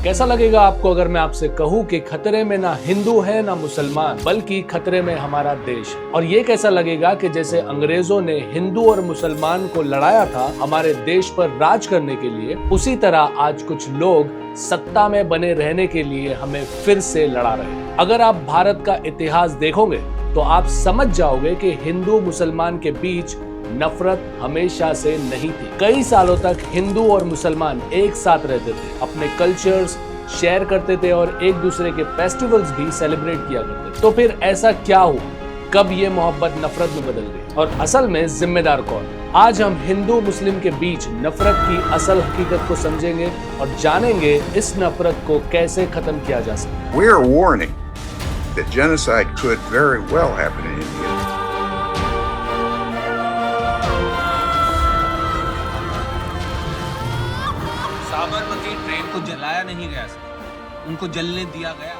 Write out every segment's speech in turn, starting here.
कैसा लगेगा आपको अगर मैं आपसे कहूं कि खतरे में ना हिंदू है ना मुसलमान, बल्कि खतरे में हमारा देश। और ये कैसा लगेगा कि जैसे अंग्रेजों ने हिंदू और मुसलमान को लड़ाया था हमारे देश पर राज करने के लिए, उसी तरह आज कुछ लोग सत्ता में बने रहने के लिए हमें फिर से लड़ा रहे हैं। अगर आप भारत का इतिहास देखोगे तो आप समझ जाओगे कि हिंदू मुसलमान के बीच नफरत हमेशा से नहीं थी। कई सालों तक हिंदू और मुसलमान एक साथ रहते थे, अपने कल्चर्स शेयर करते थे और एक दूसरे के फेस्टिवल्स भी सेलिब्रेट किया करते थे। तो फिर ऐसा क्या हुआ? कब ये मोहब्बत नफरत में बदल गई? और असल में जिम्मेदार कौन? आज हम हिंदू मुस्लिम के बीच नफरत की असल हकीकत को समझेंगे और जानेंगे इस नफरत को कैसे खत्म किया जा सकता है। We are warning that genocide could very well happen in India. Sabarmati train को जलाया नहीं गया, उनको जलने दिया गया।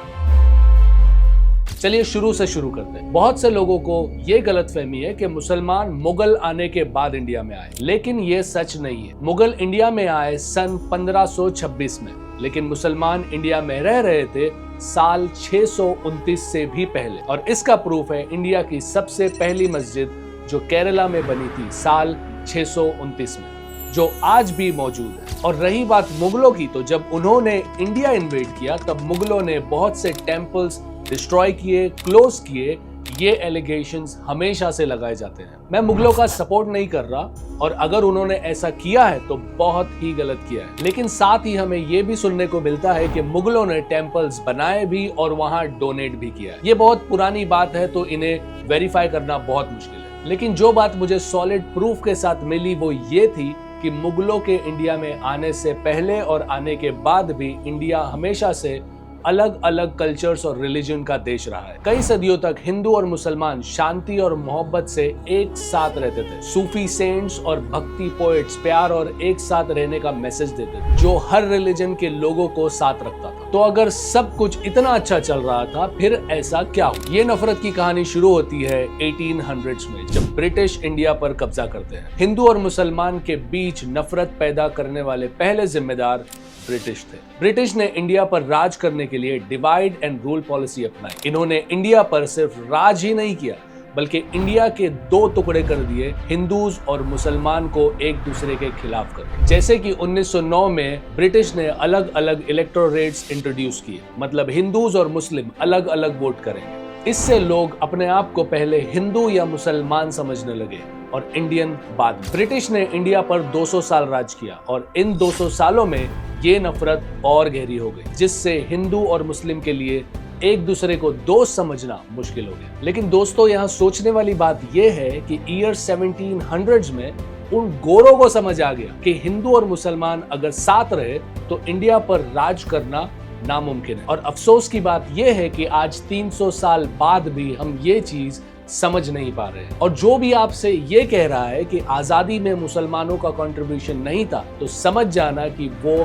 चलिए शुरू से शुरू करते हैं। बहुत से लोगों को ये गलतफहमी है कि मुसलमान मुगल आने के बाद इंडिया में आए, लेकिन ये सच नहीं है। मुगल इंडिया में आए सन 1526 में, लेकिन मुसलमान इंडिया में रह रहे थे साल 629 से भी पहले। और इसका प्रूफ है इंडिया की सबसे पहली मस्जिद जो केरला में बनी थी साल 629 में, जो आज भी मौजूद है। और रही बात मुगलों की, तो जब उन्होंने इंडिया इन्वेड किया तब मुगलों ने बहुत से टेम्पल्स डिस्ट्रॉय किए, क्लोज किए। ये एलिगेशंस हमेशा से लगाए जाते हैं। मैं मुगलों का सपोर्ट नहीं कर रहा, और अगर उन्होंने ऐसा किया है तो बहुत ही गलत किया है। लेकिन साथ ही हमें ये भी सुनने को मिलता है कि मुगलों ने टेम्पल्स बनाए भी और वहां डोनेट भी किया है। ये बहुत पुरानी बात है, तो इन्हें वेरीफाई करना बहुत मुश्किल है। लेकिन जो बात मुझे सॉलिड प्रूफ के साथ मिली वो ये थी कि मुगलों के इंडिया में आने से पहले और आने के बाद भी इंडिया हमेशा से अलग अलग कल्चर्स और रिलीजन का देश रहा है। कई सदियों तक हिंदू और मुसलमान शांति और मोहब्बत से एक साथ रहते थे। सूफी सेंट्स और भक्ति पोएट्स प्यार और एक साथ रहने का मैसेज देते थे, जो हर रिलीजन के लोगों को साथ रखता था। तो अगर सब कुछ इतना अच्छा चल रहा था, फिर ऐसा क्या हुआ? ये नफरत की कहानी शुरू होती है 1800s में, जब ब्रिटिश इंडिया पर कब्जा करते हैं। हिंदू और मुसलमान के बीच नफरत पैदा करने वाले पहले जिम्मेदार ब्रिटिश थे। ब्रिटिश ने इंडिया पर राज करने के लिए डिवाइड एंड रूल पॉलिसी अपनाई। इन्होंने इंडिया पर सिर्फ राज ही नहीं किया, बल्कि इंडिया के दो टुकड़े कर दिए, हिंदूज और मुसलमान को एक दूसरे के खिलाफ कर। जैसे कि 1909 में ब्रिटिश ने अलग अलग इलेक्टोरेट्स इंट्रोड्यूस किए, मतलब हिंदूज और मुस्लिम अलग अलग वोट करेंगे। इससे लोग अपने आप को पहले हिंदू या मुसलमान समझने लगे और इंडियन बाद में। ब्रिटिश ने इंडिया पर 200 साल राज किया, और इन 200 सालों में ये नफरत और गहरी हो गई, जिससे हिंदू और मुस्लिम के लिए एक दूसरे को दोस्त समझना मुश्किल हो गया। लेकिन दोस्तों, यहाँ सोचने वाली बात यह है कि ईयर 1700s में उन गोरों को समझ आ गया कि हिंदू और मुसलमान अगर साथ रहे तो इंडिया पर राज करना नामुमकिन है। और अफसोस की बात यह है कि आज 300 साल बाद भी हम ये चीज समझ नहीं पा रहे हैं। और जो भी आपसे ये कह रहा है कि आजादी में मुसलमानों का कंट्रीब्यूशन नहीं था, तो समझ जाना कि वो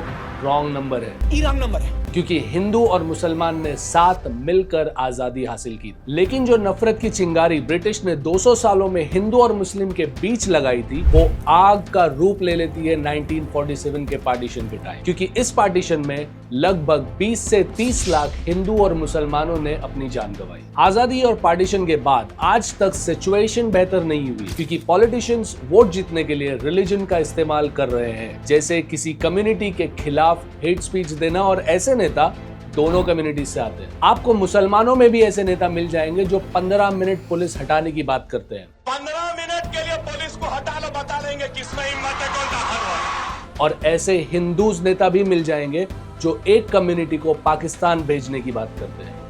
रॉन्ग नंबर है, क्योंकि हिंदू और मुसलमान ने साथ मिलकर आजादी हासिल की। लेकिन जो नफरत की चिंगारी ब्रिटिश ने 200 सालों में हिंदू और मुस्लिम के बीच लगाई थी, वो आग का रूप ले लेती है 1947 के पार्टीशन के टाइम, क्योंकि इस पार्टीशन में लगभग 20 से 30 लाख हिंदू और मुसलमानों ने अपनी जान गंवाई। आजादी और पार्टीशन के बाद आज तक सिचुएशन बेहतर नहीं हुई, क्योंकि पॉलिटिशियंस वोट जीतने के लिए रिलीजन का इस्तेमाल कर रहे हैं, जैसे किसी कम्युनिटी के खिलाफ हेट स्पीच देना। और ऐसे नेता दोनों कम्युनिटी से आते हैं। आपको मुसलमानों में भी ऐसे नेता मिल जाएंगे जो 15 मिनट पुलिस हटाने की बात करते हैं। 15 मिनट के लिए पुलिस को हटा लो, बता देंगे किसमें हिम्मत है, कौन दाखिल हुआ। और ऐसे हिंदूज नेता भी मिल जाएंगे जो एक कम्युनिटी को पाकिस्तान भेजने की बात करते हैं।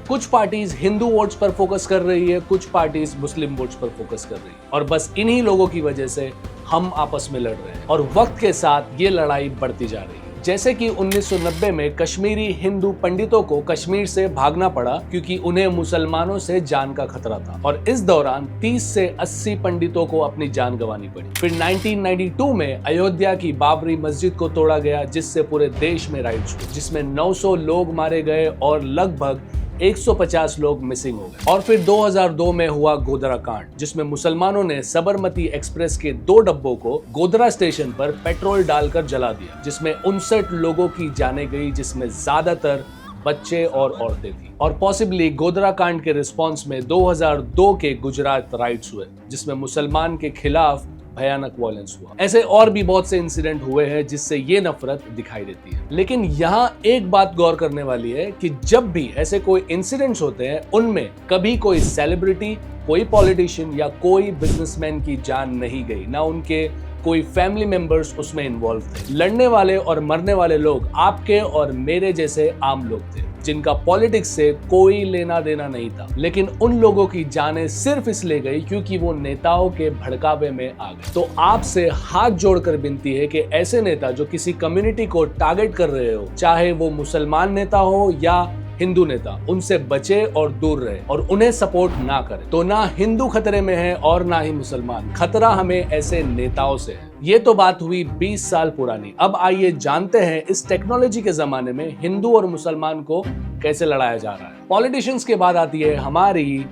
कुछ पार्टीज हिंदू वोट्स पर फोकस कर रही है, कुछ पार्टीज मुस्लिम वोट्स पर फोकस कर रही है, और बस इन्हीं लोगों की वजह से हम आपस में लड़ रहे हैं। और वक्त के साथ ये लड़ाई बढ़ती जा रही है। जैसे कि 1990 में कश्मीरी हिंदू पंडितों को कश्मीर से भागना पड़ा क्योंकि उन्हें मुसलमानों से जान का खतरा था, और इस दौरान 30 से 80 पंडितों को अपनी जान गंवानी पड़ी। फिर 1992 में अयोध्या की बाबरी मस्जिद को तोड़ा गया, जिससे पूरे देश में राइट्स हुए, जिसमें 900 लोग मारे गए और लगभग 150 लोग मिसिंग हो गए। और फिर 2002 में हुआ गोधरा कांड, जिसमें मुसलमानों ने साबरमती एक्सप्रेस के 2 डब्बों को गोधरा स्टेशन पर पेट्रोल डालकर जला दिया, जिसमें 59 लोगों की जानें गई, जिसमें ज्यादातर बच्चे और औरतें थी। और पॉसिबली गोधरा कांड के रिस्पॉन्स में 2002 के गुजरात राइट्स हुए, जिसमें मुसलमान के खिलाफ भयानक वायलेंस हुआ। ऐसे और भी बहुत से इंसिडेंट हुए हैं जिससे ये नफरत दिखाई देती है। लेकिन यहाँ एक बात गौर करने वाली है कि जब भी ऐसे कोई इंसिडेंट्स होते हैं, उनमें कभी कोई सेलिब्रिटी, कोई पॉलिटिशियन या कोई बिजनेसमैन की जान नहीं गई, ना उनके कोई फैमिली मेंबर्स उसमें इन्वॉल्व थे। लड़ने वाले और मरने वाले लोग आपके और मेरे जैसे आम लोग थे, जिनका पॉलिटिक्स से कोई लेना देना नहीं था। लेकिन उन लोगों की जानें सिर्फ इसलिए गई क्योंकि वो नेताओं के भड़कावे में आ गए। तो आपसे हाथ जोड़कर विनती है कि ऐसे नेता जो किसी कम्युनिटी को टारगेट कर रहे हो, चाहे वो मुसलमान नेता हो या हिंदू नेता, उनसे बचे और दूर रहे और उन्हें सपोर्ट ना करें। तो ना हिंदू खतरे में है और ना ही मुसलमान। खतरा हमें ऐसे नेताओं से है। ये तो बात हुई 20 साल पुरानी। अब आइए जानते हैं इस टेक्नोलॉजी के जमाने में हिंदू और मुसलमान को कैसे लड़ाया जा रहा है। पॉलिटिशियंस के बाद आती है हमारी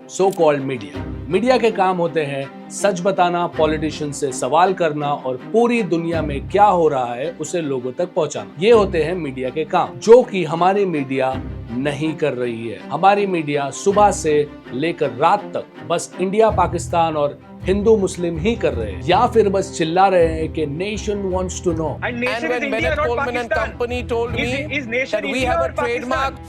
सो कॉल्ड मीडिया। मीडिया के काम होते हैं सच बताना, पॉलिटिशियन से सवाल करना और पूरी दुनिया में क्या हो रहा है उसे लोगों तक पहुंचाना। ये होते हैं मीडिया के काम, जो कि हमारी मीडिया नहीं कर रही है। हमारी मीडिया सुबह से लेकर रात तक बस इंडिया, पाकिस्तान और हिंदू मुस्लिम ही कर रहे हैं, या फिर बस चिल्ला रहे हैं कि nation wants to know. And when Bennett Coleman and company told me that we have a trademark.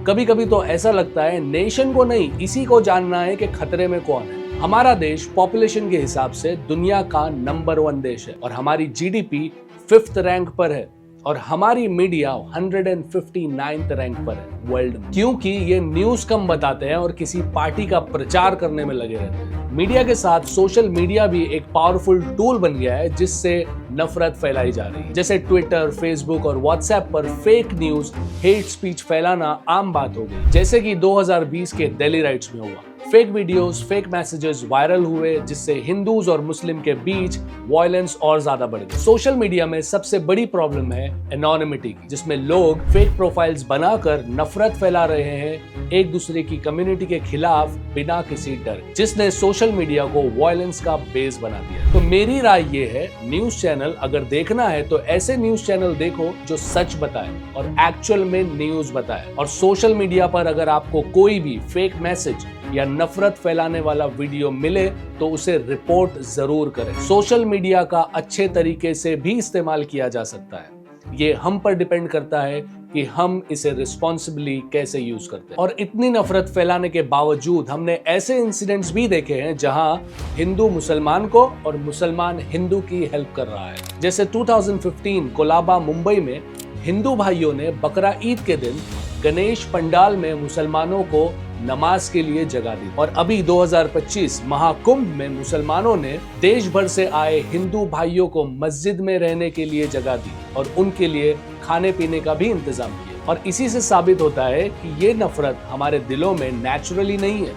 कभी कभी तो ऐसा लगता है नेशन को नहीं, इसी को जानना है कि खतरे में कौन है। हमारा देश पॉपुलेशन के हिसाब से दुनिया का नंबर 1 देश है और हमारी जीडीपी 5th रैंक पर है और हमारी मीडिया 159th रैंक पर है वर्ल्ड में, क्योंकि ये न्यूज कम बताते हैं और किसी पार्टी का प्रचार करने में लगे रहते हैं। मीडिया के साथ सोशल मीडिया भी एक पावरफुल टूल बन गया है जिससे नफरत फैलाई जा रही है। जैसे ट्विटर, फेसबुक और व्हाट्सएप पर फेक न्यूज, हेट स्पीच फैलाना आम बात हो गई, जैसे कि 2020 के दिल्ली राइट्स में हुआ। Fake videos, fake messages viral हुए जिससे हिंदूज और मुस्लिम के बीच वायलेंस और ज्यादा बढ़ गई। सोशल मीडिया में सबसे बड़ी प्रॉब्लम है एनोनिमिटी की, जिसमें लोग फेक प्रोफाइल्स बनाकर नफरत फैला रहे हैं एक दूसरे की कम्युनिटी के खिलाफ बिना किसी डर, जिसने सोशल मीडिया को वायलेंस का बेस बना दिया। तो मेरी राय ये है, न्यूज चैनल अगर देखना है तो ऐसे न्यूज चैनल देखो जो सच बताए और एक्चुअल में न्यूज बताए। और सोशल मीडिया पर अगर आपको कोई भी फेक मैसेज या नफरत फैलाने वाला वीडियो मिले तो उसे रिपोर्ट जरूर करें। सोशल मीडिया का अच्छे तरीके से भी इस्तेमाल किया जा सकता है, ये हम पर डिपेंड करता है कि हम इसे रिस्पॉन्सिबली कैसे यूज करते हैं। और इतनी नफरत फैलाने के बावजूद हमने ऐसे इंसिडेंट्स भी देखे हैं जहां हिंदू मुसलमान को और मुसलमान हिंदू की हेल्प कर रहा है। जैसे 2015 कोलाबा मुंबई में हिंदू भाइयों ने बकरा ईद के दिन गणेश पंडाल में मुसलमानों को नमाज के लिए जगह दी। और अभी 2025 महाकुंभ में मुसलमानों ने देश भर से आए हिंदू भाइयों को मस्जिद में रहने के लिए जगह दी और उनके लिए खाने पीने का भी इंतजाम किया। और इसी से साबित होता है कि ये नफरत हमारे दिलों में नेचुरली नहीं है,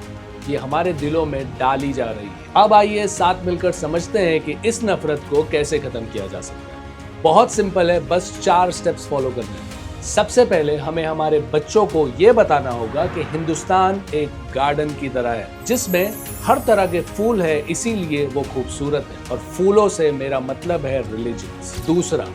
ये हमारे दिलों में डाली जा रही है। अब आइए साथ मिलकर समझते हैं कि इस नफरत को कैसे खत्म किया जा सकता है। बहुत सिंपल है, बस 4 स्टेप्स फॉलो करने हैं। सबसे पहले हमें हमारे बच्चों को ये बताना होगा कि हिंदुस्तान एक गार्डन की तरह है जिसमें हर तरह के फूल है, इसीलिए वो खूबसूरत है। और फूलों से मेरा मतलब है रिलीजन। दूसरा,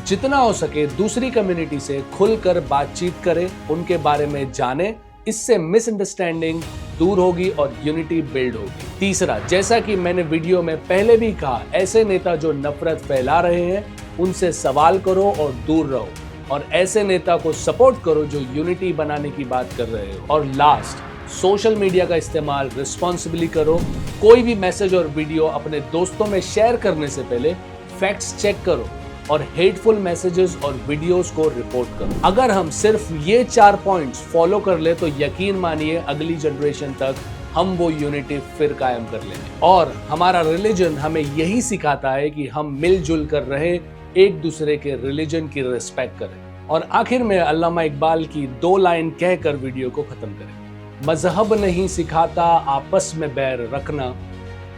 जितना हो सके दूसरी कम्युनिटी से खुलकर बातचीत करें, उनके बारे में जानें, इससे मिसअंडरस्टैंडिंग दूर होगी और यूनिटी बिल्ड होगी। तीसरा, जैसा कि मैंने वीडियो में पहले भी कहा, ऐसे नेता जो नफरत फैला रहे हैं उनसे सवाल करो और दूर रहो, और ऐसे नेता को सपोर्ट करो जो यूनिटी बनाने की बात कर रहे हो। और लास्ट, सोशल मीडिया का इस्तेमाल रिस्पॉन्सिबली करो। कोई भी मैसेज और वीडियो अपने दोस्तों में शेयर करने से पहले फैक्ट्स चेक करो और हेटफुल मैसेजेस और वीडियोस को रिपोर्ट करो। अगर हम सिर्फ ये 4 पॉइंट्स फॉलो कर ले तो यकीन मानिए अगली जनरेशन तक हम वो यूनिटी फिर कायम कर लेंगे। और हमारा रिलीजन हमें यही सिखाता है कि हम मिलजुल कर रहे, एक दूसरे के रिलीजन की रिस्पेक्ट करें। और आखिर में अल्लामा इकबाल की 2 लाइन कहकर वीडियो को खत्म करें। मजहब नहीं सिखाता आपस में बैर रखना,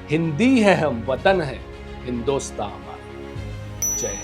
हिंदी है हम वतन है हिंदोस्तान हमारा। जय।